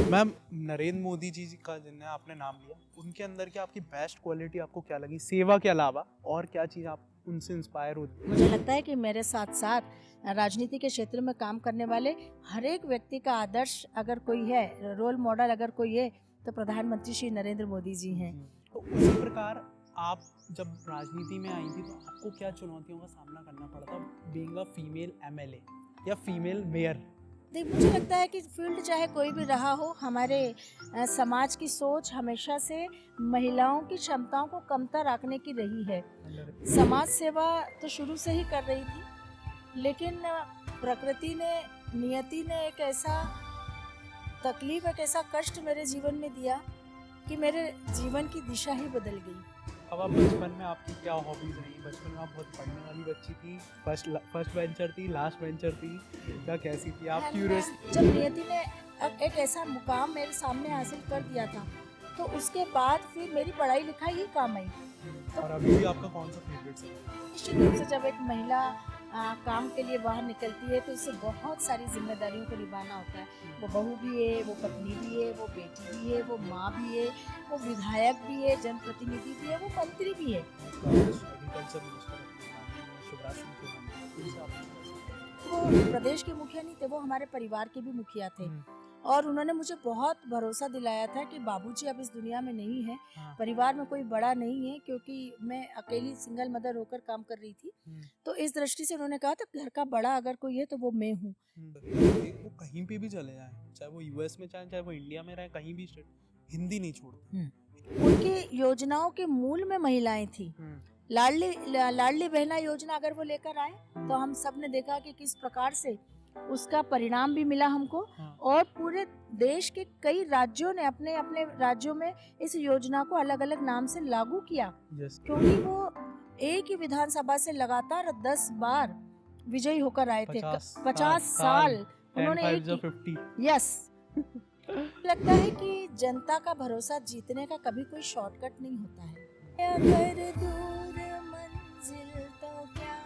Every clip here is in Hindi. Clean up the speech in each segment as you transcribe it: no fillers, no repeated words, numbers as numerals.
मैम, नरेंद्र मोदी जी का जिन्हें आपने नाम लिया, उनके अंदर की आपकी बेस्ट क्वालिटी आपको क्या लगी सेवा के अलावा, और क्या चीज़ आप उनसे इंस्पायर होती है? मुझे लगता है कि मेरे साथ साथ राजनीति के क्षेत्र में काम करने वाले हर एक व्यक्ति का आदर्श अगर कोई है, रोल मॉडल अगर कोई है, तो प्रधानमंत्री श्री नरेंद्र मोदी जी हैं। तो उसी प्रकार आप जब राजनीति में आई थी तो आपको क्या चुनौतियों का सामना करना पड़ा था बीइंग अ फीमेल एमएलए या फीमेल मेयर? देख, मुझे लगता है कि फील्ड चाहे कोई भी रहा हो, हमारे समाज की सोच हमेशा से महिलाओं की क्षमताओं को कमतर आंकने की रही है। समाज सेवा तो शुरू से ही कर रही थी, लेकिन प्रकृति ने, नियति ने एक ऐसा तकलीफ, एक ऐसा कष्ट मेरे जीवन में दिया कि मेरे जीवन की दिशा ही बदल गई। अब आप बचपन में आपकी क्या हॉबीज रही? बचपन में आप बहुत पढ़ने वाली बच्ची थी, फर्स्ट बेंचर थी, लास्ट बेंचर थी, या कैसी थी आप? क्यूरियस? जब नियति ने एक ऐसा मुकाम मेरे सामने हासिल कर दिया था, तो उसके बाद फिर मेरी पढ़ाई लिखाई ही काम आई। और अभी भी आपका कौन सा फेवरेट सब्जेक्ट? निश्चित रूप से जब एक महिला काम के लिए बाहर निकलती है तो उसे बहुत सारी जिम्मेदारियों को निभाना होता है। वो बहू भी है, वो पत्नी भी है, वो बेटी भी है, वो माँ भी है, वो विधायक भी है, जनप्रतिनिधि भी है, वो मंत्री भी है। एग्रीकल्चर मिनिस्टर शिवराज सिंह चौहान, उनसे आपने कैसे? वो प्रदेश के मुखिया नहीं थे, वो हमारे परिवार के भी मुखिया थे। और उन्होंने मुझे बहुत भरोसा दिलाया था कि बाबूजी अब इस दुनिया में नहीं है, परिवार में कोई बड़ा नहीं है, क्योंकि मैं अकेली सिंगल मदर होकर काम कर रही थी। तो इस दृष्टि से उन्होंने कहा था घर का बड़ा अगर कोई है तो वो मैं हूँ। वो कहीं पे भी चले जाएं, चाहे वो यूएस में चाहे वो इंडिया में रहे, कहीं भी स्टेट, हिंदी नहीं छोड़ते। उनकी योजनाओं के मूल में महिलाएं थी। लाडली बहना योजना अगर वो लेकर आए तो हम सब ने देखा कि किस प्रकार से उसका परिणाम भी मिला हमको। और पूरे देश के कई राज्यों ने अपने अपने राज्यों में इस योजना को अलग अलग नाम से लागू किया, क्योंकि वो एक ही विधानसभा से लगातार 10 बार विजयी होकर आए थे। 50 साल उन्होंने यस लगता है कि जनता का भरोसा जीतने का कभी कोई शॉर्टकट नहीं होता है। अगर दूर मंजिल तो क्या,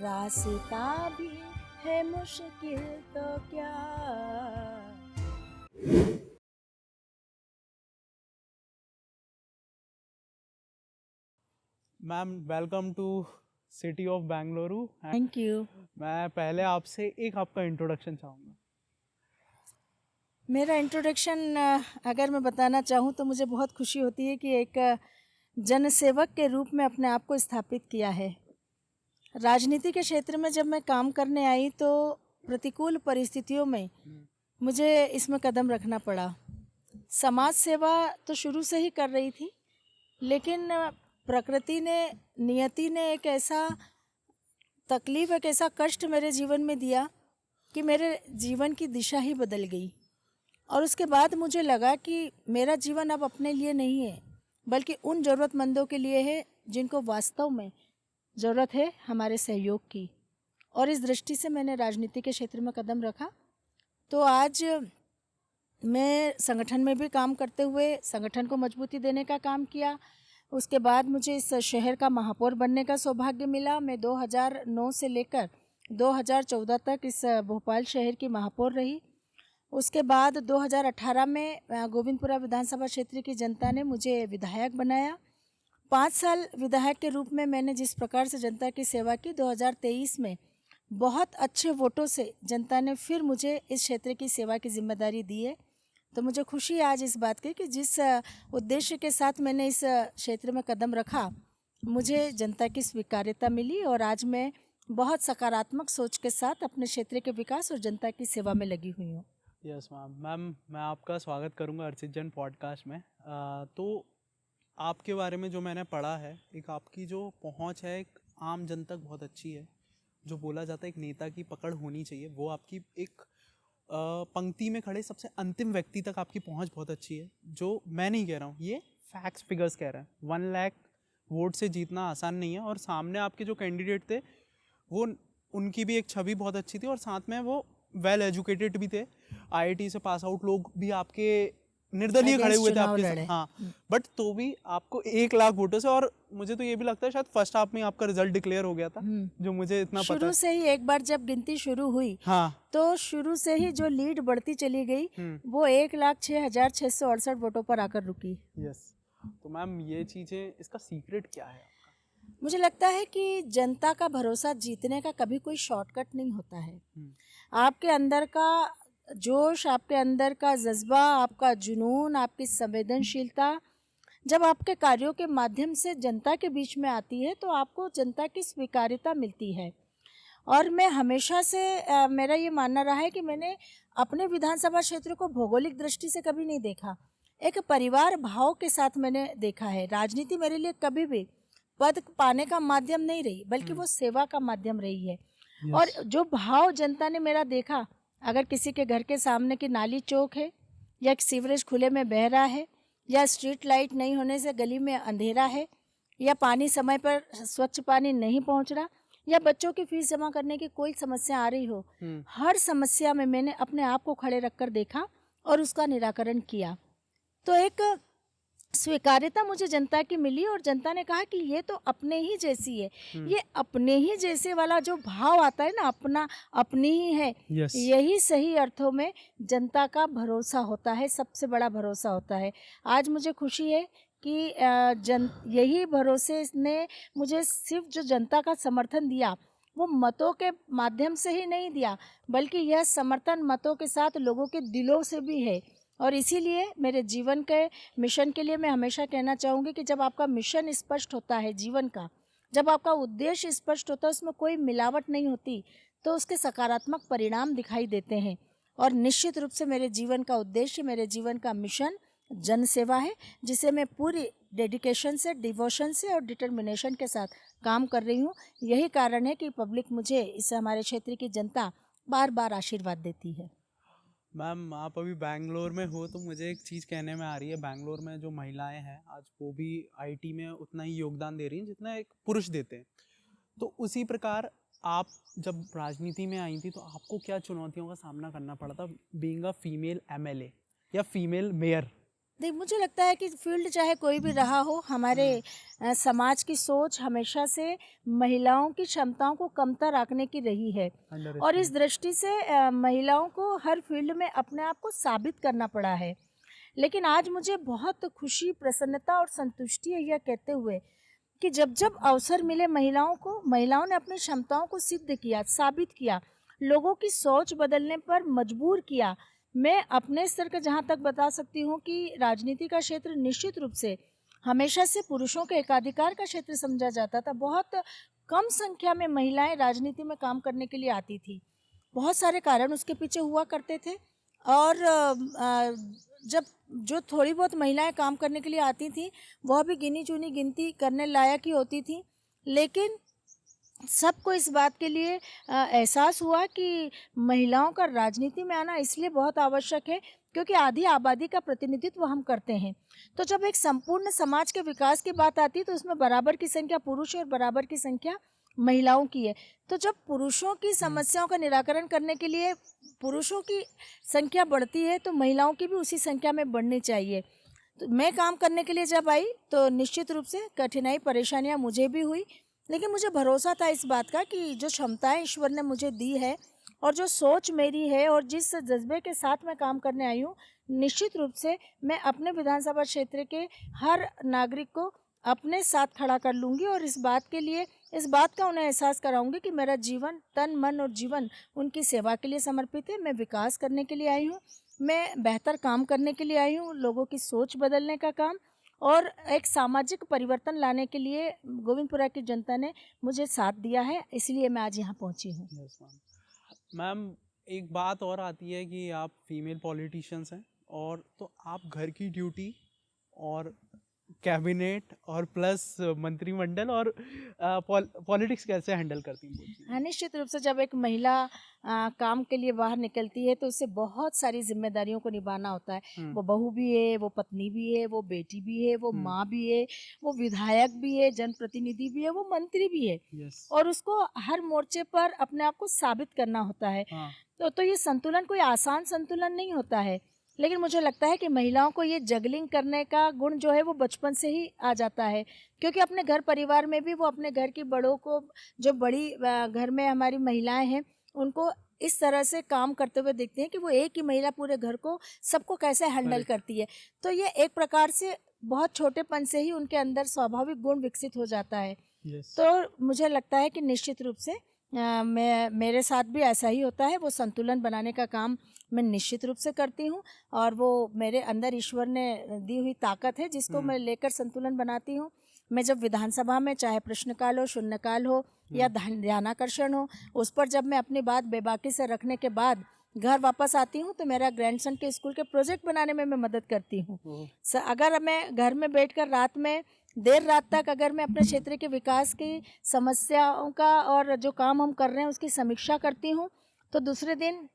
रास्ता भी है मुश्किल तो क्या। Ma'am, welcome to city of Bengaluru. Thank you. मैं पहले आपसे एक आपका इंट्रोडक्शन चाहूँगा। मेरा इंट्रोडक्शन अगर मैं बताना चाहूँ तो मुझे बहुत खुशी होती है कि एक जनसेवक के रूप में अपने आप को स्थापित किया है। राजनीति के क्षेत्र में जब मैं काम करने आई तो प्रतिकूल परिस्थितियों में मुझे इसमें कदम रखना पड़ा। समाज सेवा तो शुरू से ही कर रही थी, लेकिन प्रकृति ने, नियति ने एक ऐसा तकलीफ, एक ऐसा कष्ट मेरे जीवन में दिया कि मेरे जीवन की दिशा ही बदल गई। और उसके बाद मुझे लगा कि मेरा जीवन अब अपने लिए नहीं है, बल्कि उन ज़रूरतमंदों के लिए है जिनको वास्तव में ज़रूरत है हमारे सहयोग की। और इस दृष्टि से मैंने राजनीति के क्षेत्र में कदम रखा। तो आज मैं संगठन में भी काम करते हुए संगठन को मजबूती देने का काम किया। उसके बाद मुझे इस शहर का महापौर बनने का सौभाग्य मिला। मैं 2009 से लेकर 2014 तक इस भोपाल शहर की महापौर रही। उसके बाद 2018 में गोविंदपुरा विधानसभा क्षेत्र की जनता ने मुझे विधायक बनाया। 5 साल विधायक के रूप में मैंने जिस प्रकार से जनता की सेवा की, 2023 में बहुत अच्छे वोटों से जनता ने फिर मुझे इस क्षेत्र की सेवा की जिम्मेदारी दी है। तो मुझे खुशी है आज इस बात की कि जिस उद्देश्य के साथ मैंने इस क्षेत्र में कदम रखा, मुझे जनता की स्वीकार्यता मिली और आज मैं बहुत सकारात्मक सोच के साथ अपने क्षेत्र के विकास और जनता की सेवा में लगी हुई हूँ। यस मैम, मैं आपका स्वागत करूंगा अर्चित जन पॉडकास्ट में। तो आपके बारे में जो मैंने पढ़ा है, एक आपकी जो पहुंच है एक आम जन तक बहुत अच्छी है। जो बोला जाता है एक नेता की पकड़ होनी चाहिए, वो आपकी एक पंक्ति में खड़े सबसे अंतिम व्यक्ति तक आपकी पहुंच बहुत अच्छी है। जो मैं नहीं कह रहा हूँ, ये फैक्ट्स फिगर्स कह रहे हैं। 1 लाख वोट से जीतना आसान नहीं है। और सामने आपके जो कैंडिडेट थे वो, उनकी भी एक छवि बहुत अच्छी थी और साथ में वो वेल एजुकेटेड भी थे। आईआईटी से पास आउट लोग भी आपके निर्दलीय खड़े Against हुए थे चुनाव आपके लड़े। हाँ, बट तो भी आपको 1 लाख वोटों से, और मुझे तो ये भी लगता है शायद फर्स्ट हाफ में आपका रिजल्ट डिक्लेयर हो गया था, जो मुझे इतना पता शुरू है। से ही एक बार जब गिनती शुरू हुई हाँ। तो शुरू से ही जो लीड बढ़ती चली गई वो 1,06,668 वोटों पर आकर रुकी। यस। तो मैम ये चीज़ें, इसका सीक्रेट क्या है आपका? मुझे लगता है कि जनता का भरोसा जीतने का कभी कोई शॉर्टकट नहीं होता है। आपके अंदर का जोश, आपके अंदर का जज्बा, आपका जुनून, आपकी संवेदनशीलता जब आपके कार्यों के माध्यम से जनता के बीच में आती है तो आपको जनता की स्वीकार्यता मिलती है। और मैं हमेशा से मेरा ये मानना रहा है कि मैंने अपने विधानसभा क्षेत्र को भौगोलिक दृष्टि से कभी नहीं देखा, एक परिवार भाव के साथ मैंने देखा है। राजनीति मेरे लिए कभी भी पद पाने का माध्यम नहीं रही, बल्कि वो सेवा का माध्यम रही है। और जो भाव जनता ने मेरा देखा, अगर किसी के घर के सामने की नाली चौक है, या एक सीवरेज खुले में बह रहा है, या स्ट्रीट लाइट नहीं होने से गली में अंधेरा है, या पानी समय पर स्वच्छ पानी नहीं पहुंच रहा, या बच्चों की फीस जमा करने की कोई समस्या आ रही हो, हर समस्या में मैंने अपने आप को खड़े रखकर देखा और उसका निराकरण किया। तो एक स्वीकार्यता मुझे जनता की मिली और जनता ने कहा कि ये तो अपने ही जैसी है। ये अपने ही जैसे वाला जो भाव आता है ना, अपना अपनी ही है, यही सही अर्थों में जनता का भरोसा होता है, सबसे बड़ा भरोसा होता है। आज मुझे खुशी है कि यही भरोसे ने मुझे सिर्फ जो जनता का समर्थन दिया वो मतों के माध्यम से ही नहीं दिया, बल्कि यह समर्थन मतों के साथ लोगों के दिलों से भी है। और इसीलिए मेरे जीवन के मिशन के लिए मैं हमेशा कहना चाहूँगी कि जब आपका मिशन स्पष्ट होता है जीवन का, जब आपका उद्देश्य स्पष्ट होता है, उसमें कोई मिलावट नहीं होती, तो उसके सकारात्मक परिणाम दिखाई देते हैं। और निश्चित रूप से मेरे जीवन का उद्देश्य, मेरे जीवन का मिशन जन सेवा है, जिसे मैं पूरी डेडिकेशन से, डिवोशन से और डिटर्मिनेशन के साथ काम कर रही हूँ। यही कारण है कि पब्लिक मुझे, इस हमारे क्षेत्र की जनता बार बार आशीर्वाद देती है। मैम आप अभी बैंगलोर में हो, तो मुझे एक चीज़ कहने में आ रही है, बैंगलोर में जो महिलाएं हैं आज वो भी आईटी में उतना ही योगदान दे रही हैं जितना एक पुरुष देते हैं। तो उसी प्रकार आप जब राजनीति में आई थी तो आपको क्या चुनौतियों का सामना करना पड़ा था, बीइंग अ फीमेल एमएलए या फीमेल मेयर? देख, मुझे लगता है कि फील्ड चाहे कोई भी रहा हो, हमारे समाज की सोच हमेशा से महिलाओं की क्षमताओं को कमतर आंकने की रही है। और इस दृष्टि से महिलाओं को हर फील्ड में अपने आप को साबित करना पड़ा है। लेकिन आज मुझे बहुत खुशी, प्रसन्नता और संतुष्टि है यह कहते हुए कि जब जब अवसर मिले महिलाओं को, महिलाओं ने अपनी क्षमताओं को सिद्ध किया, साबित किया, लोगों की सोच बदलने पर मजबूर किया। मैं अपने स्तर का जहाँ तक बता सकती हूँ कि राजनीति का क्षेत्र निश्चित रूप से हमेशा से पुरुषों के एकाधिकार का क्षेत्र समझा जाता था। बहुत कम संख्या में महिलाएं राजनीति में काम करने के लिए आती थी। बहुत सारे कारण उसके पीछे हुआ करते थे। और जब जो थोड़ी बहुत महिलाएं काम करने के लिए आती थी, वह भी गिनी चुनी गिनती करने लायक ही होती थी। लेकिन सबको इस बात के लिए एहसास हुआ कि महिलाओं का राजनीति में आना इसलिए बहुत आवश्यक है क्योंकि आधी आबादी का प्रतिनिधित्व हम करते हैं। तो जब एक संपूर्ण समाज के विकास की बात आती है तो उसमें बराबर की संख्या पुरुष और बराबर की संख्या महिलाओं की है। तो जब पुरुषों की समस्याओं का निराकरण करने के लिए पुरुषों की संख्या बढ़ती है तो महिलाओं की भी उसी संख्या में बढ़नी चाहिए। तो मैं काम करने के लिए जब आई तो निश्चित रूप से कठिनाई, परेशानियां मुझे भी हुई, लेकिन मुझे भरोसा था इस बात का कि जो क्षमताएं ईश्वर ने मुझे दी है और जो सोच मेरी है और जिस जज्बे के साथ मैं काम करने आई हूँ, निश्चित रूप से मैं अपने विधानसभा क्षेत्र के हर नागरिक को अपने साथ खड़ा कर लूँगी और इस बात का उन्हें एहसास कराऊंगी कि मेरा जीवन, तन मन और जीवन उनकी सेवा के लिए समर्पित है। मैं विकास करने के लिए आई हूँ, मैं बेहतर काम करने के लिए आई हूँ, लोगों की सोच बदलने का काम और एक सामाजिक परिवर्तन लाने के लिए गोविंदपुरा की जनता ने मुझे साथ दिया है, इसलिए मैं आज यहाँ पहुँची हूँ। मैम एक बात और आती है कि आप फीमेल पॉलिटिशियंस हैं, और तो आप घर की ड्यूटी और कैबिनेट और प्लस मंत्रिमंडल और पॉलिटिक्स कैसे हैंडल करती हैं? हाँ, निश्चित रूप से जब एक महिला काम के लिए बाहर निकलती है तो उसे बहुत सारी जिम्मेदारियों को निभाना होता है। वो बहू भी है, वो पत्नी भी है, वो बेटी भी है, वो माँ भी है, वो विधायक भी है, जनप्रतिनिधि भी है, वो मंत्री भी है। और उसको हर मोर्चे पर अपने आप को साबित करना होता है। तो ये संतुलन कोई आसान संतुलन नहीं होता है, लेकिन मुझे लगता है कि महिलाओं को ये जगलिंग करने का गुण जो है वो बचपन से ही आ जाता है, क्योंकि अपने घर परिवार में भी वो अपने घर की बड़ों को, जो बड़ी घर में हमारी महिलाएं हैं, उनको इस तरह से काम करते हुए देखते हैं कि वो एक ही महिला पूरे घर को, सबको कैसे हैंडल करेक्ट। करती है। तो ये एक प्रकार से बहुत छोटेपन से ही उनके अंदर स्वाभाविक गुण विकसित हो जाता है। यस। तो मुझे लगता है कि निश्चित रूप से मैं, मेरे साथ भी ऐसा ही होता है। वो संतुलन बनाने का काम मैं निश्चित रूप से करती हूँ, और वो मेरे अंदर ईश्वर ने दी हुई ताकत है जिसको मैं लेकर संतुलन बनाती हूँ। मैं जब विधानसभा में, चाहे प्रश्नकाल हो, शून्यकाल हो या ध्यानाकर्षण हो, उस पर जब मैं अपनी बात बेबाकी से रखने के बाद घर वापस आती हूँ तो मेरा ग्रैंडसन के स्कूल के प्रोजेक्ट बनाने में मैं मदद करती हूँ। अगर मैं घर में बैठकर रात में देर रात तक अगर मैं अपने क्षेत्र के विकास की समस्याओं का और जो काम हम कर रहे हैं उसकी समीक्षा करती हूँ, तो दूसरे दिन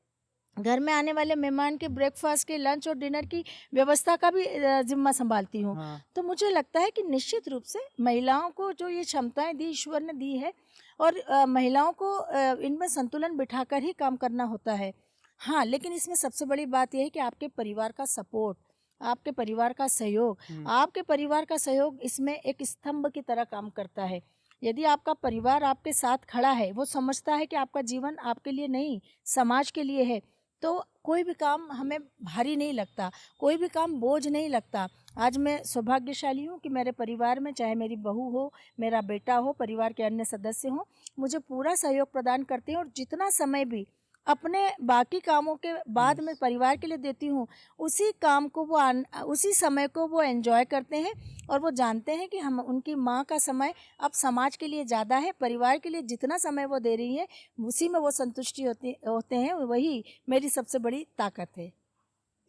घर में आने वाले मेहमान के ब्रेकफास्ट के, लंच और डिनर की व्यवस्था का भी जिम्मा संभालती हूँ। हाँ। तो मुझे लगता है कि निश्चित रूप से महिलाओं को जो ये क्षमताएं दी, ईश्वर ने दी है, और महिलाओं को इनमें संतुलन बिठाकर ही काम करना होता है। हाँ, लेकिन इसमें सबसे बड़ी बात यह है कि आपके परिवार का सपोर्ट, आपके परिवार का सहयोग, आपके परिवार का सहयोग इसमें एक स्तंभ की तरह काम करता है। यदि आपका परिवार आपके साथ खड़ा है, वो समझता है कि आपका जीवन आपके लिए नहीं, समाज के लिए है, तो कोई भी काम हमें भारी नहीं लगता, कोई भी काम बोझ नहीं लगता। आज मैं सौभाग्यशाली हूँ कि मेरे परिवार में, चाहे मेरी बहू हो, मेरा बेटा हो, परिवार के अन्य सदस्य हों, मुझे पूरा सहयोग प्रदान करते हैं, और जितना समय भी अपने बाकी कामों के बाद में परिवार के लिए देती हूँ, उसी काम को वो उसी समय को वो एंजॉय करते हैं, और वो जानते हैं कि हम, उनकी माँ का समय अब समाज के लिए ज़्यादा है, परिवार के लिए जितना समय वो दे रही है उसी में वो संतुष्टि होते हैं। वही मेरी सबसे बड़ी ताकत है।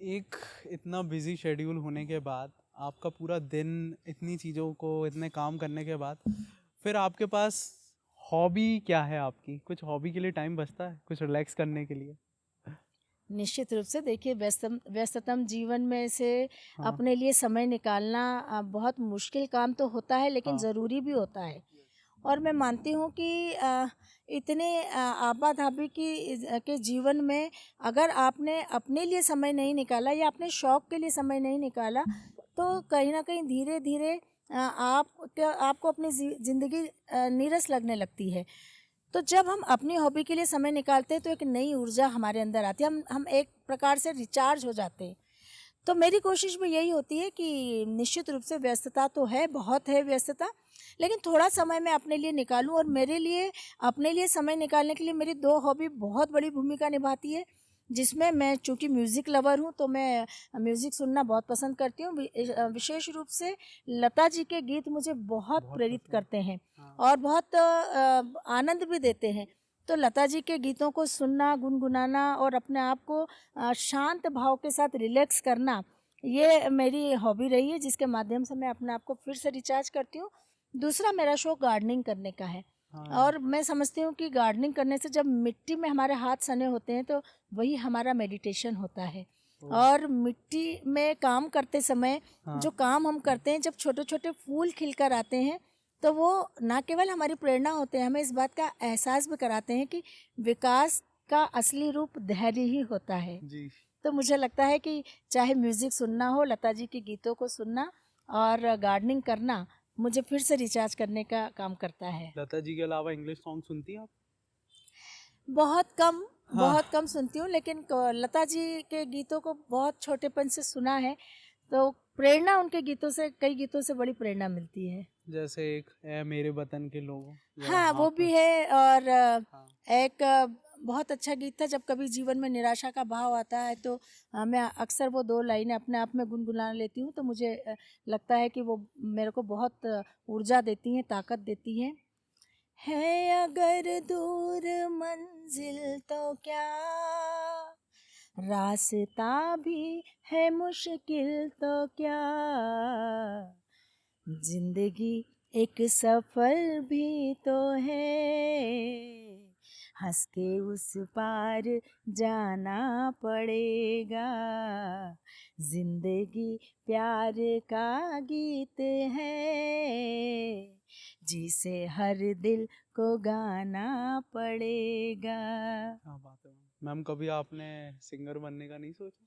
एक इतना बिजी शेड्यूल होने के बाद, आपका पूरा दिन इतनी चीज़ों को, इतने काम करने के बाद, फिर आपके पास हॉबी क्या है आपकी? कुछ हॉबी के लिए टाइम बचता है? कुछ रिलैक्स करने के लिए? निश्चित रूप से देखिए, व्यस्ततम जीवन में से हाँ। अपने लिए समय निकालना बहुत मुश्किल काम तो होता है, लेकिन हाँ। ज़रूरी भी होता है। और मैं मानती हूँ कि इतने आपाधापी के जीवन में अगर आपने अपने लिए समय नहीं निकाला या अपने शौक़ के लिए समय नहीं निकाला, तो कहीं न कहीं धीरे-धीरे आपको अपनी ज़िंदगी नीरस लगने लगती है। तो जब हम अपनी हॉबी के लिए समय निकालते हैं तो एक नई ऊर्जा हमारे अंदर आती है, हम एक प्रकार से रिचार्ज हो जाते हैं। तो मेरी कोशिश भी यही होती है कि निश्चित रूप से व्यस्तता तो है, बहुत है व्यस्तता, लेकिन थोड़ा समय मैं अपने लिए निकालूं, और मेरे लिए, अपने लिए समय निकालने के लिए मेरी 2 हॉबी बहुत बड़ी भूमिका निभाती है, जिसमें मैं, चूँकि म्यूज़िक लवर हूँ, तो मैं म्यूज़िक सुनना बहुत पसंद करती हूँ। विशेष रूप से लता जी के गीत मुझे बहुत बहुत प्रेरित पसंद। करते हैं हाँ। और बहुत आनंद भी देते हैं। तो लता जी के गीतों को सुनना, गुनगुनाना और अपने आप को शांत भाव के साथ रिलैक्स करना, ये मेरी हॉबी रही है, जिसके माध्यम से मैं अपने आप को फिर से रिचार्ज करती हूँ। दूसरा मेरा शौक गार्डनिंग करने का है, हाँ। और मैं समझती हूँ कि गार्डनिंग करने से जब मिट्टी में हमारे हाथ सने होते हैं तो वही हमारा मेडिटेशन होता है। ओह! और मिट्टी में काम करते समय हाँ। जो काम हम करते हैं, जब छोटे-छोटे फूल खिलकर आते हैं, तो वो ना केवल हमारी प्रेरणा होते हैं, हमें इस बात का एहसास भी कराते हैं कि विकास का असली रूप धैर्य ही होता है। जी। तो मुझे लगता है कि चाहे म्यूज़िक सुनना हो, लता जी के गीतों को सुनना और गार्डनिंग करना, मुझे फिर से रिचार्ज करने का काम करता है। लता जी के अलावा इंग्लिश सॉन्ग सुनती हैं आप? बहुत कम, हाँ। बहुत कम सुनती हूँ, लेकिन लता जी के गीतों को बहुत छोटेपन से सुना है, तो प्रेरणा उनके गीतों से, कई गीतों से बड़ी प्रेरणा मिलती है। जैसे एक है मेरे वतन के लोगों, या हाँ, वो आप? भी है, और हाँ। एक बहुत अच्छा गीत था, जब कभी जीवन में निराशा का भाव आता है तो मैं अक्सर वो 2 लाइनें अपने आप में गुनगुना लेती हूँ, तो मुझे लगता है कि वो मेरे को बहुत ऊर्जा देती हैं, ताकत देती हैं। है अगर दूर मंजिल तो क्या, रास्ता भी है मुश्किल तो क्या, जिंदगी एक सफर भी तो है, हंस के उस पार जाना पड़ेगा, जिंदगी प्यार का गीत है, जिसे हर दिल को गाना पड़ेगा। क्या बात है मैम! मैम, कभी आपने सिंगर बनने का नहीं सोचा?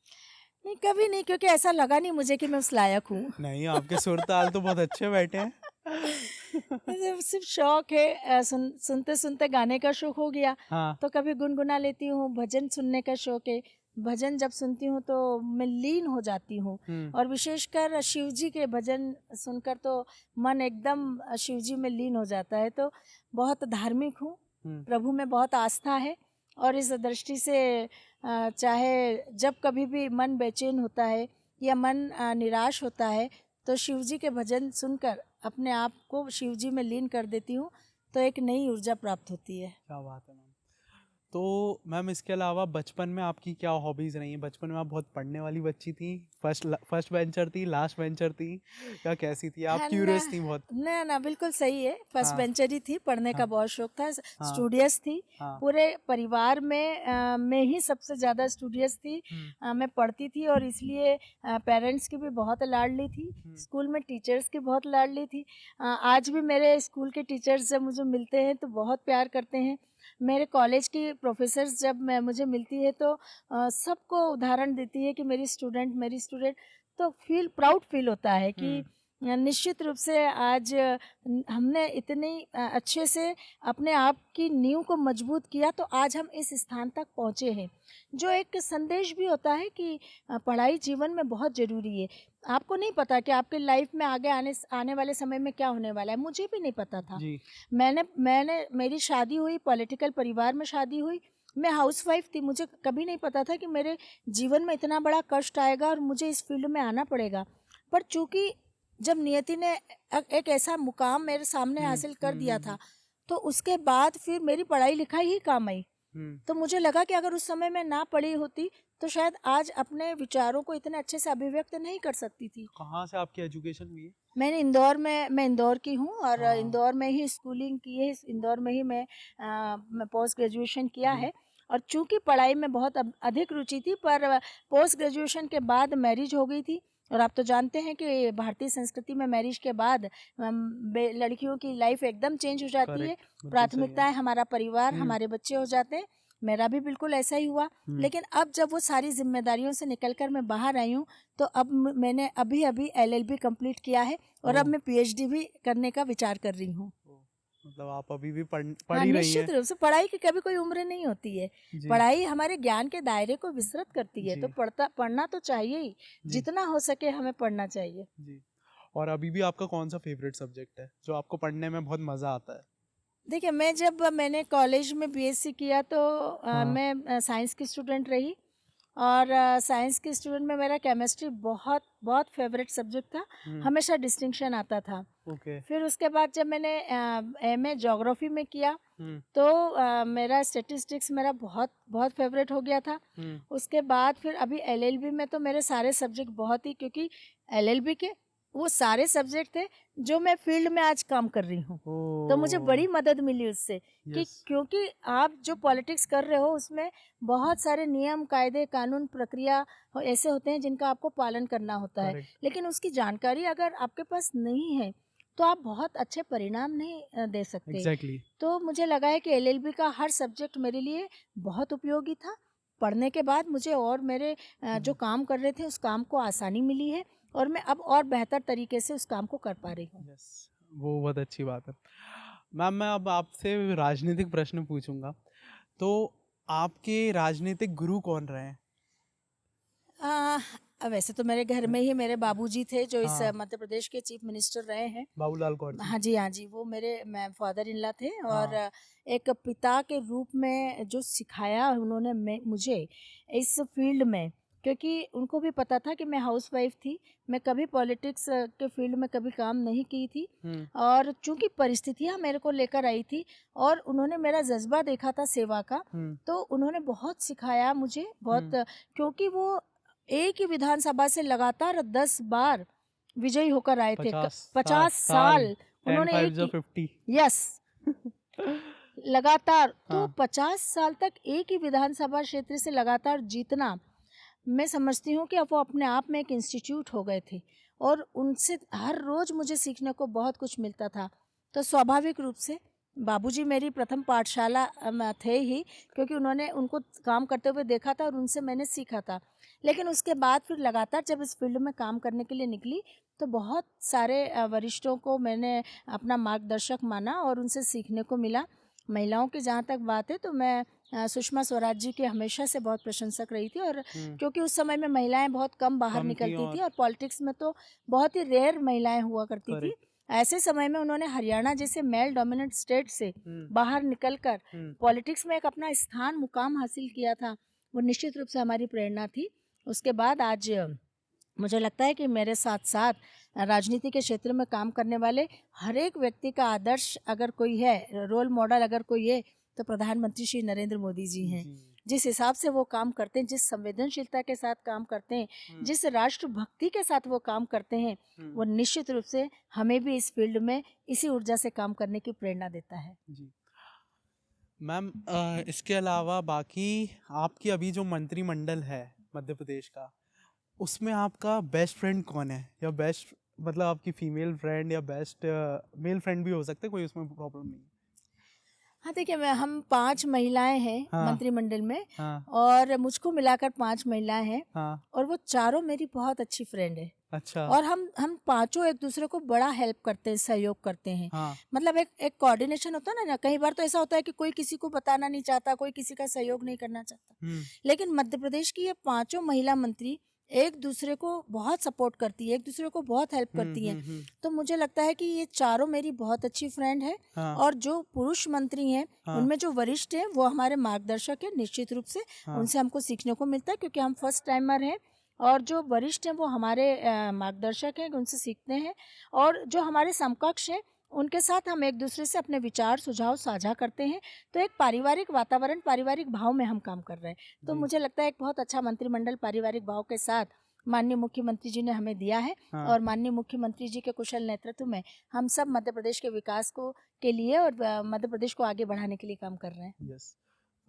नहीं, कभी नहीं, क्योंकि ऐसा लगा नहीं मुझे कि मैं उस लायक हूँ। नहीं, आपके सुर ताल तो बहुत अच्छे बैठे हैं। सिर्फ शौक है, सुनते सुनते गाने का शौक हो गया, हाँ। तो कभी गुनगुना लेती हूँ। भजन सुनने का शौक है, भजन जब सुनती हूँ तो मैं लीन हो जाती हूँ। हम्म। और विशेषकर शिव जी के भजन सुनकर तो मन एकदम शिव जी में लीन हो जाता है। तो बहुत धार्मिक हूँ, हम्म। प्रभु में बहुत आस्था है। और इस दृष्टि से चाहे जब कभी भी मन बेचैन होता है या मन निराश होता है, तो शिव जी के भजन सुनकर अपने आप को शिव जी में लीन कर देती हूँ, तो एक नई ऊर्जा प्राप्त होती है। क्या बात है मैम। तो मैम इसके अलावा बचपन में आपकी क्या हॉबीज़ रही हैं? बचपन में आप बहुत पढ़ने वाली बच्ची थी, फर्स्ट बेंचर थी, लास्ट बेंचर थी, या कैसी थी आप? हाँ ना, क्यूरियस थी बहुत? ना ना, बिल्कुल सही है। फर्स्ट हाँ। बेंचर ही थी, पढ़ने का हाँ। बहुत शौक था, हाँ। स्टूडियस थी। हाँ। पूरे परिवार में मैं ही सबसे ज़्यादा स्टूडियस थी। मैं पढ़ती थी और इसलिए पेरेंट्स की भी बहुत लाडली थी, स्कूल में टीचर्स की बहुत लाडली थी। आज भी मेरे स्कूल के टीचर्स जब मुझे मिलते हैं तो बहुत प्यार करते हैं। मेरे कॉलेज की प्रोफेसर्स जब मैं मुझे मिलती है तो सबको उदाहरण देती है कि मेरी स्टूडेंट, मेरी स्टूडेंट। तो प्राउड फील होता है कि निश्चित रूप से आज हमने इतनी अच्छे से अपने आप की नींव को मजबूत किया, तो आज हम इस स्थान तक पहुँचे हैं। जो एक संदेश भी होता है कि पढ़ाई जीवन में बहुत ज़रूरी है। आपको नहीं पता कि आपके लाइफ में आगे आने वाले समय में क्या होने वाला है, मुझे भी नहीं पता था। जी। मैंने मेरी शादी हुई, पॉलिटिकल परिवार में शादी हुई। मैं हाउसवाइफ थी, मुझे कभी नहीं पता था कि मेरे जीवन में इतना बड़ा कष्ट आएगा और मुझे इस फील्ड में आना पड़ेगा। पर चूँकि जब नियति ने एक ऐसा मुकाम मेरे सामने हासिल कर दिया था, तो उसके बाद फिर मेरी पढ़ाई लिखाई ही काम आई। तो मुझे लगा कि अगर उस समय मैं ना पढ़ी होती तो शायद आज अपने विचारों को इतने अच्छे से अभिव्यक्त नहीं कर सकती थी। कहाँ से आपकी एजुकेशन हुई है? मैं इंदौर की हूँ और हाँ। इंदौर में ही स्कूलिंग की है, इंदौर में ही मैं पोस्ट ग्रेजुएशन किया जी। है। और चूँकि पढ़ाई में बहुत अधिक रुचि थी, पर पोस्ट ग्रेजुएशन के बाद मैरिज हो गई थी। और आप तो जानते हैं कि भारतीय संस्कृति में मैरिज के बाद लड़कियों की लाइफ एकदम चेंज हो जाती है। करेक्ट, बिल्कुल सही है। प्राथमिकताएं हमारा परिवार, हमारे बच्चे हो जाते हैं। मेरा भी बिल्कुल ऐसा ही हुआ। लेकिन अब जब वो सारी जिम्मेदारियों से निकलकर मैं बाहर आई हूँ, तो अब मैंने अभी अभी LLB कंप्लीट किया है और अब मैं PhD भी करने का विचार कर रही हूँ। मतलब आप अभी भी पढ़ हाँ, ही रही निश्चित हैं? रूप से पढ़ाई की कभी कोई उम्र नहीं होती है। जी। पढ़ाई हमारे ज्ञान के दायरे को विस्तृत करती है, जी। तो पढ़ना तो चाहिए ही। जी। जितना हो सके हमें पढ़ना चाहिए। जी। और अभी भी आपका कौन सा फेवरेट सब्जेक्ट है जो आपको पढ़ने में बहुत मज़ा आता है? देखिए, मैंने कॉलेज में BSc किया तो हाँ। मैं साइंस की स्टूडेंट रही। और साइंस की स्टूडेंट में मेरा केमिस्ट्री बहुत बहुत फेवरेट सब्जेक्ट था। हमेशा डिस्टिंक्शन आता था। ओके। फिर उसके बाद जब मैंने MA ज्योग्राफी में किया, तो मेरा स्टैटिस्टिक्स मेरा बहुत बहुत फेवरेट हो गया था। उसके बाद फिर अभी LLB में तो मेरे सारे सब्जेक्ट बहुत ही, क्योंकि LLB के वो सारे सब्जेक्ट थे जो मैं फील्ड में आज काम कर रही हूँ। तो मुझे बड़ी मदद मिली उससे कि यस। क्योंकि आप जो पॉलिटिक्स कर रहे हो उसमें बहुत सारे नियम, कायदे, कानून, प्रक्रिया ऐसे होते हैं जिनका आपको पालन करना होता है। करेक्ट। लेकिन उसकी जानकारी अगर आपके पास नहीं है तो आप बहुत अच्छे परिणाम नहीं दे सकते। एग्जैक्टली। तो मुझे लगा है कि LLB का हर सब्जेक्ट मेरे लिए बहुत उपयोगी था। पढ़ने के बाद मुझे और मेरे जो काम कर रहे थे उस काम को आसानी मिली है और मैं अब और बेहतर तरीके से उस काम को कर पा रही हूँ। यस, वो बहुत अच्छी बात है। मैम, मैं अब आपसे राजनीतिक प्रश्न पूछूंगा। तो आपके राजनीतिक गुरु कौन रहे हैं? वैसे तो मेरे घर में ही मेरे बाबूजी थे जो इस हाँ। मध्य प्रदेश के चीफ मिनिस्टर रहे हैं। बाबूलाल गौर जी। हाँ जी, हाँ जी, वो मैं फादर इन लॉ थे। और हाँ। एक पिता के रूप में जो सिखाया उन्होंने मुझे इस फील्ड में, क्योंकि उनको भी पता था कि मैं हाउसवाइफ थी, मैं कभी पॉलिटिक्स के फील्ड में कभी काम नहीं की थी। और चूंकि परिस्थितियाँ मेरे को लेकर आई थी और उन्होंने मेरा जज्बा देखा था सेवा का, तो उन्होंने बहुत सिखाया मुझे, बहुत। क्योंकि वो एक ही विधानसभा से लगातार 10 बार विजयी होकर आए थे। 50 साल उन्होंने एक 50। यस लगातार। तो हाँ। 50 साल तक एक ही विधानसभा क्षेत्र से लगातार जीतना, मैं समझती हूँ कि अब वो अपने आप में एक इंस्टीट्यूट हो गए थे और उनसे हर रोज़ मुझे सीखने को बहुत कुछ मिलता था। तो स्वाभाविक रूप से बाबूजी मेरी प्रथम पाठशाला में थे ही, क्योंकि उन्होंने उनको काम करते हुए देखा था और उनसे मैंने सीखा था। लेकिन उसके बाद फिर लगातार जब इस फील्ड में काम करने के लिए निकली, तो बहुत सारे वरिष्ठों को मैंने अपना मार्गदर्शक माना और उनसे सीखने को मिला। महिलाओं की जहाँ तक बात है, तो मैं सुषमा स्वराज जी की हमेशा से बहुत प्रशंसक रही थी, और क्योंकि उस समय में महिलाएं बहुत कम बाहर कम थी निकलती थी और और पॉलिटिक्स में तो बहुत ही रेयर महिलाएं हुआ करती थी। करेक्ट। ऐसे समय में उन्होंने हरियाणा जैसे मेल डोमिनेंट स्टेट से बाहर निकलकर पॉलिटिक्स में एक अपना स्थान मुकाम हासिल किया था। वो निश्चित रूप से हमारी प्रेरणा थी। उसके बाद आज मुझे लगता है कि मेरे साथ साथ राजनीति के क्षेत्र में काम करने वाले हर एक व्यक्ति का आदर्श अगर कोई है, रोल मॉडल अगर कोई है, तो प्रधानमंत्री श्री नरेंद्र मोदी जी हैं। जिस हिसाब से वो काम करते हैं, जिस संवेदनशीलता के साथ काम करते हैं, जिस राष्ट्रभक्ति के साथ वो काम करते हैं, वो निश्चित रूप से हमें भी इस फील्ड में इसी ऊर्जा से काम करने की प्रेरणा देता है। जी मैम, इसके अलावा बाकी आपकी अभी जो मंत्रिमंडल है मध्य प्रदेश का, उसमें आपका बेस्ट फ्रेंड कौन है, या बेस्ट मतलब आपकी फीमेल फ्रेंड या बेस्ट मेल फ्रेंड भी हो सकते हैं, कोई उसमें प्रॉब्लम नहीं है। हाँ, देखिए हम 5 महिलाएं हैं हाँ मंत्रिमंडल में, हाँ और मुझको मिलाकर 5 महिलाएं हैं, हाँ। और वो चारों मेरी बहुत अच्छी फ्रेंड है। अच्छा। और हम पांचों एक दूसरे को बड़ा हेल्प करते हैं, सहयोग करते हैं। हाँ मतलब एक कोऑर्डिनेशन होता है ना। कई बार तो ऐसा होता है कि कोई किसी को बताना नहीं चाहता, कोई किसी का सहयोग नहीं करना चाहता, लेकिन मध्य प्रदेश की ये 5 महिला मंत्री एक दूसरे को बहुत सपोर्ट करती है, एक दूसरे को बहुत हेल्प करती हैं। तो मुझे लगता है कि ये चारों मेरी बहुत अच्छी फ्रेंड है। हाँ और जो पुरुष मंत्री हैं, उनमें जो वरिष्ठ हैं, वो हमारे मार्गदर्शक हैं। निश्चित रूप से उनसे हमको सीखने को मिलता है, क्योंकि हम फर्स्ट टाइमर हैं। और जो वरिष्ठ हैं वो हमारे मार्गदर्शक हैं, उनसे सीखते हैं। और जो हमारे समकक्ष हैं, उनके साथ हम एक दूसरे से अपने विचार सुझाव साझा करते हैं। तो एक पारिवारिक वातावरण, पारिवारिक भाव में हम काम कर रहे हैं। तो मुझे लगता है एक बहुत अच्छा मंत्रिमंडल पारिवारिक भाव के साथ माननीय मुख्यमंत्री जी ने हमें दिया है। और माननीय मुख्यमंत्री जी के कुशल नेतृत्व में हम सब मध्य प्रदेश के विकास को के लिए और मध्य प्रदेश को आगे बढ़ाने के लिए काम कर रहे हैं। यस।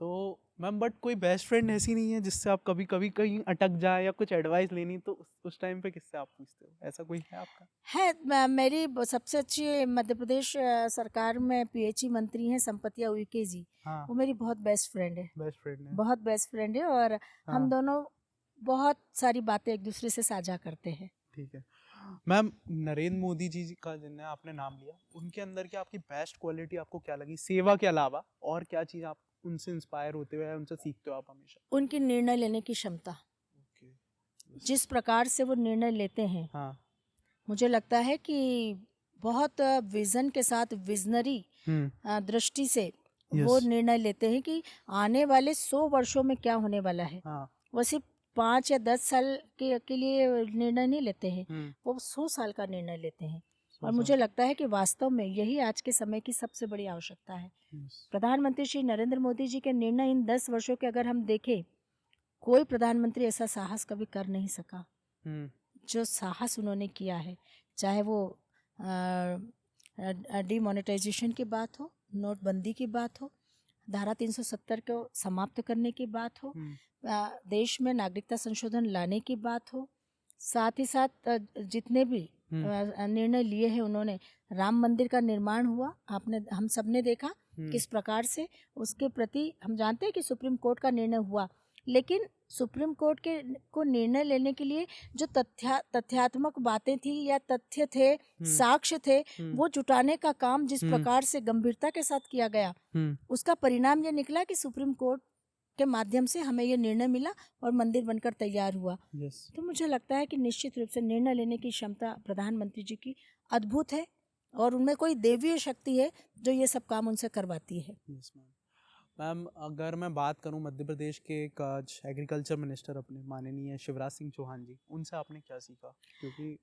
तो मैम, बट कोई बेस्ट फ्रेंड ऐसी नहीं है जिससे आप कभी कभी कहीं अटक जाए या कुछ एडवाइस लेनी, तो उस टाइम पे किससे आप पूछते हो, ऐसा कोई है आपका? है मेरी सबसे अच्छी मध्य प्रदेश सरकार में पीएचई मंत्री हैं संपतिया उइके जी। हाँ। वो मेरी बहुत बेस्ट फ्रेंड है, बेस्ट फ्रेंड है। बहुत बेस्ट फ्रेंड है। और हम दोनों बहुत सारी बातें एक दूसरे से साझा करते हैं। ठीक है मैम, नरेंद्र मोदी जी का जिन्हें आपने नाम लिया, उनके अंदर की आपकी बेस्ट क्वालिटी आपको क्या लगी, सेवा के अलावा और क्या चीज़ आप उनसे इंस्पायर होते हुए, उनसे सीखते हो आप हमेशा? उनकी निर्णय लेने की क्षमता, ओके। जिस प्रकार से वो निर्णय लेते हैं, हाँ। मुझे लगता है कि बहुत विजन के साथ, विजनरी दृष्टि से वो निर्णय लेते हैं कि आने वाले 100 वर्षों में क्या होने वाला है। वो सिर्फ 5 या 10 साल के लिए निर्णय नहीं लेते हैं, वो 100 साल का निर्णय लेते हैं। और मुझे लगता है कि वास्तव में यही आज के समय की सबसे बड़ी आवश्यकता है। प्रधानमंत्री श्री नरेंद्र मोदी जी के निर्णय इन 10 वर्षों के अगर हम देखें, कोई प्रधानमंत्री ऐसा साहस कभी कर नहीं सका जो साहस उन्होंने किया है। चाहे वो डिमोनेटाइजेशन की बात हो, नोटबंदी की बात हो, धारा 370 को समाप्त करने की बात हो, देश में नागरिकता संशोधन लाने की बात हो, साथ ही साथ जितने भी निर्णय लिए हैं उन्होंने। राम मंदिर का निर्माण हुआ, हम सब ने देखा किस प्रकार से उसके प्रति। हम जानते हैं कि सुप्रीम कोर्ट का निर्णय हुआ, लेकिन सुप्रीम कोर्ट को निर्णय लेने के लिए जो तथ्यात्मक बातें थी या तथ्य थे, साक्ष्य थे, वो जुटाने का काम जिस प्रकार से गंभीरता के साथ किया गया, उसका परिणाम ये निकला कि सुप्रीम कोर्ट के माध्यम से हमें ये निर्णय मिला और मंदिर बनकर तैयार हुआ। तो मुझे लगता है कि निश्चित रूप से निर्णय लेने की क्षमता प्रधानमंत्री जी की अद्भुत है, और उनमें कोई देवीय शक्ति है जो ये सब काम उनसे करवाती है। मैम, अगर मैं बात करूं मध्य प्रदेश के एक एग्रीकल्चर मिनिस्टर अपने माननीय शिवराज सिंह चौहान जी, उनसे आपने क्या सीखा? क्योंकि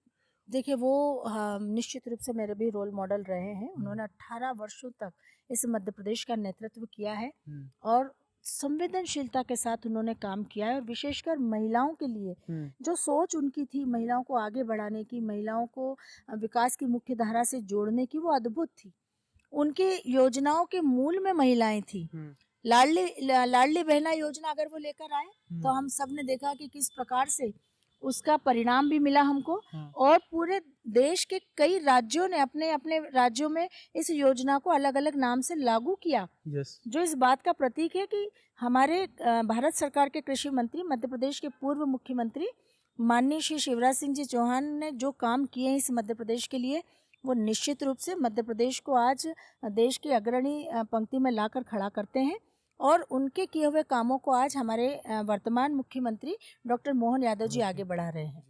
देखिए वो निश्चित रूप से मेरे भी रोल मॉडल रहे हैं। उन्होंने 18 वर्षों तक इस मध्य प्रदेश का नेतृत्व किया है और संवेदनशीलता के साथ उन्होंने काम किया है। और विशेषकर महिलाओं के लिए जो सोच उनकी थी, महिलाओं को आगे बढ़ाने की, महिलाओं को विकास की मुख्य धारा से जोड़ने की, वो अद्भुत थी। उनकी योजनाओं के मूल में महिलाएं थी। लाडली बहना योजना अगर वो लेकर आए, तो हम सब ने देखा कि किस प्रकार से उसका परिणाम भी मिला हमको। हाँ। और पूरे देश के कई राज्यों ने अपने अपने राज्यों में इस योजना को अलग अलग नाम से लागू किया, यस। जो इस बात का प्रतीक है कि हमारे भारत सरकार के कृषि मंत्री, मध्य प्रदेश के पूर्व मुख्यमंत्री माननीय श्री शिवराज सिंह जी चौहान ने जो काम किए हैं इस मध्य प्रदेश के लिए, वो निश्चित रूप से मध्य प्रदेश को आज देश की अग्रणी पंक्ति में लाकर खड़ा करते हैं। और उनके किए हुए कामों को आज हमारे वर्तमान मुख्यमंत्री डॉक्टर मोहन यादव जी आगे बढ़ा रहे हैं।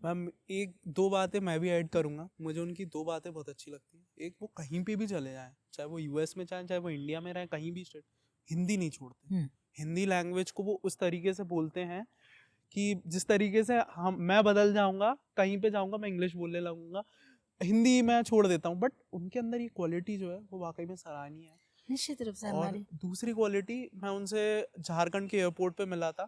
मैम एक दो बातें मैं भी ऐड करूंगा, मुझे उनकी दो बातें बहुत अच्छी लगती हैं। एक, वो कहीं पे भी चले जाएं, चाहे वो यूएस में चाहे वो इंडिया में रहे, कहीं भी स्टेट, हिंदी नहीं छोड़ते। हिंदी लैंग्वेज को वो उस तरीके से बोलते हैं कि जिस तरीके से मैं बदल जाऊंगा, कहीं पे जाऊंगा मैं इंग्लिश बोलने लगूंगा, हिंदी मैं छोड़ देता हूँ, बट उनके अंदर ये क्वालिटी जो है वो वाकई में सराहनीय है। निश्चित रूप से और हमारी दूसरी क्वालिटी, मैं उनसे झारखंड के एयरपोर्ट पे मिला था,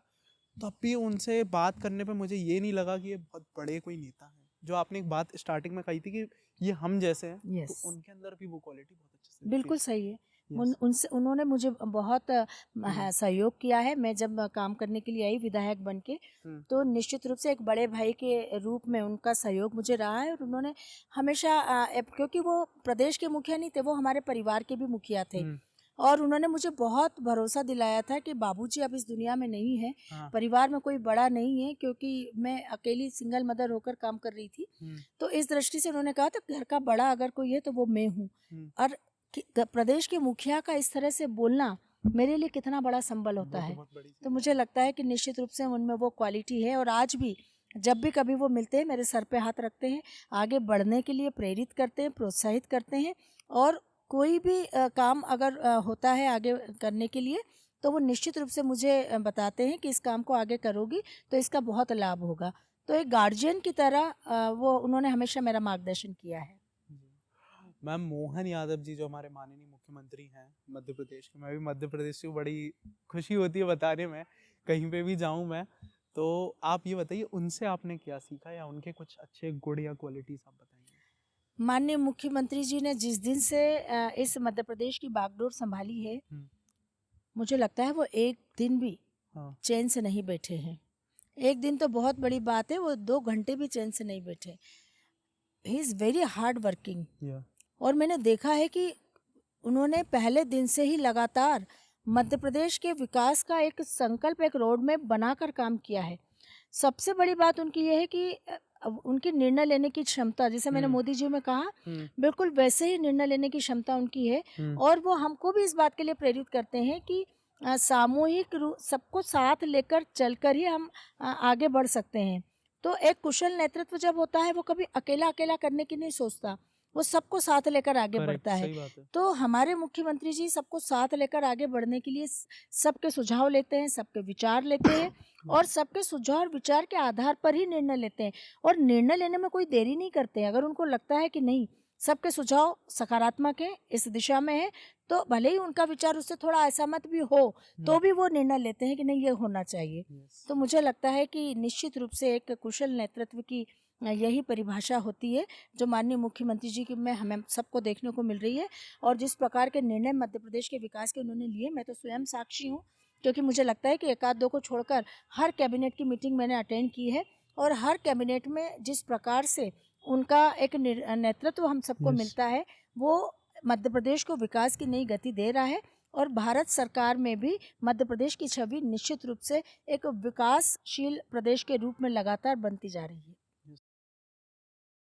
तब भी उनसे बात करने पे मुझे ये नहीं लगा कि ये बहुत बड़े कोई नेता हैं। जो आपने एक बात स्टार्टिंग में कही थी कि ये हम जैसे हैं, तो यस, उनके अंदर भी वो क्वालिटी बहुत अच्छे से बिल्कुल दिखती सही है। है। उनसे उन्होंने मुझे बहुत सहयोग किया है। मैं जब काम करने के लिए आई विधायक बन के, तो निश्चित रूप से एक बड़े भाई के रूप में उनका सहयोग मुझे रहा है। और उन्होंने हमेशा क्योंकि वो प्रदेश के मुखिया नहीं थे, वो हमारे परिवार के भी मुखिया थे। और उन्होंने मुझे बहुत भरोसा दिलाया था कि बाबूजी अब इस दुनिया में नहीं है, परिवार में कोई बड़ा नहीं है, क्योंकि मैं अकेली सिंगल मदर होकर काम कर रही थी। तो इस दृष्टि से उन्होंने कहा था घर का बड़ा अगर कोई है तो वो मैं हूँ। और प्रदेश के मुखिया का इस तरह से बोलना मेरे लिए कितना बड़ा संबल होता है। तो मुझे लगता है कि निश्चित रूप से उनमें वो क्वालिटी है। और आज भी जब भी कभी वो मिलते हैं मेरे सर पे हाथ रखते हैं, आगे बढ़ने के लिए प्रेरित करते हैं, प्रोत्साहित करते हैं। और कोई भी काम अगर होता है आगे करने के लिए, तो वो निश्चित रूप से मुझे बताते हैं कि इस काम को आगे करोगी तो इसका बहुत लाभ होगा। तो एक गार्जियन की तरह वो उन्होंने हमेशा मेरा मार्गदर्शन किया है। मैम मोहन यादव जी जो हमारे माननीय मुख्यमंत्री हैं मध्य प्रदेश के, मैं भी मध्य प्रदेश से, बड़ी खुशी होती है बताने में, कहीं पे भी जाऊं मैं। तो आप ये बताइए उनसे आपने क्या सीखा, या उनके कुछ अच्छे गुण या क्वालिटीज आप बताइए। माननीय मुख्यमंत्री जी ने जिस दिन से इस मध्य प्रदेश की बागडोर संभाली है, मुझे लगता है वो एक दिन भी चैन से नहीं बैठे हैं। एक दिन तो बहुत बड़ी बात है, वो 2 घंटे भी चैन से नहीं बैठे। He is very hard working. और मैंने देखा है कि उन्होंने पहले दिन से ही लगातार मध्य प्रदेश के विकास का एक संकल्प, एक रोड मैप बनाकर काम किया है। सबसे बड़ी बात उनकी ये है कि उनकी निर्णय लेने की क्षमता, जैसे मैंने मोदी जी में कहा, बिल्कुल वैसे ही निर्णय लेने की क्षमता उनकी है। और वो हमको भी इस बात के लिए प्रेरित करते हैं कि सामूहिक रूप सबको साथ लेकर चलकर ही हम आगे बढ़ सकते हैं। तो एक कुशल नेतृत्व जब होता है, वो कभी अकेला अकेला करने की नहीं सोचता, वो सबको साथ लेकर आगे बढ़ता है। तो हमारे मुख्यमंत्री जी सबको साथ लेकर आगे बढ़ने के लिए सबके सुझाव लेते हैं, सबके विचार लेते हैं, और सबके सुझाव और विचार के आधार पर ही निर्णय लेते हैं। और निर्णय लेने में कोई देरी नहीं करते हैं। अगर उनको लगता है कि नहीं, सबके सुझाव सकारात्मक है, इस दिशा में है, तो भले ही उनका विचार उससे थोड़ा असहमत भी हो, तो भी वो निर्णय लेते हैं कि नहीं, ये होना चाहिए। तो मुझे लगता है कि निश्चित रूप से एक कुशल नेतृत्व की यही परिभाषा होती है जो माननीय मुख्यमंत्री जी की में हमें सबको देखने को मिल रही है। और जिस प्रकार के निर्णय मध्य प्रदेश के विकास के उन्होंने लिए, मैं तो स्वयं साक्षी हूँ, क्योंकि मुझे लगता है कि एक आध दो को छोड़कर हर कैबिनेट की मीटिंग मैंने अटेंड की है। और हर कैबिनेट में जिस प्रकार से उनका एक नेतृत्व हम सबको मिलता है, वो मध्य प्रदेश को विकास की नई गति दे रहा है। और भारत सरकार में भी मध्य प्रदेश की छवि निश्चित रूप से एक विकासशील प्रदेश के रूप में लगातार बनती जा रही है।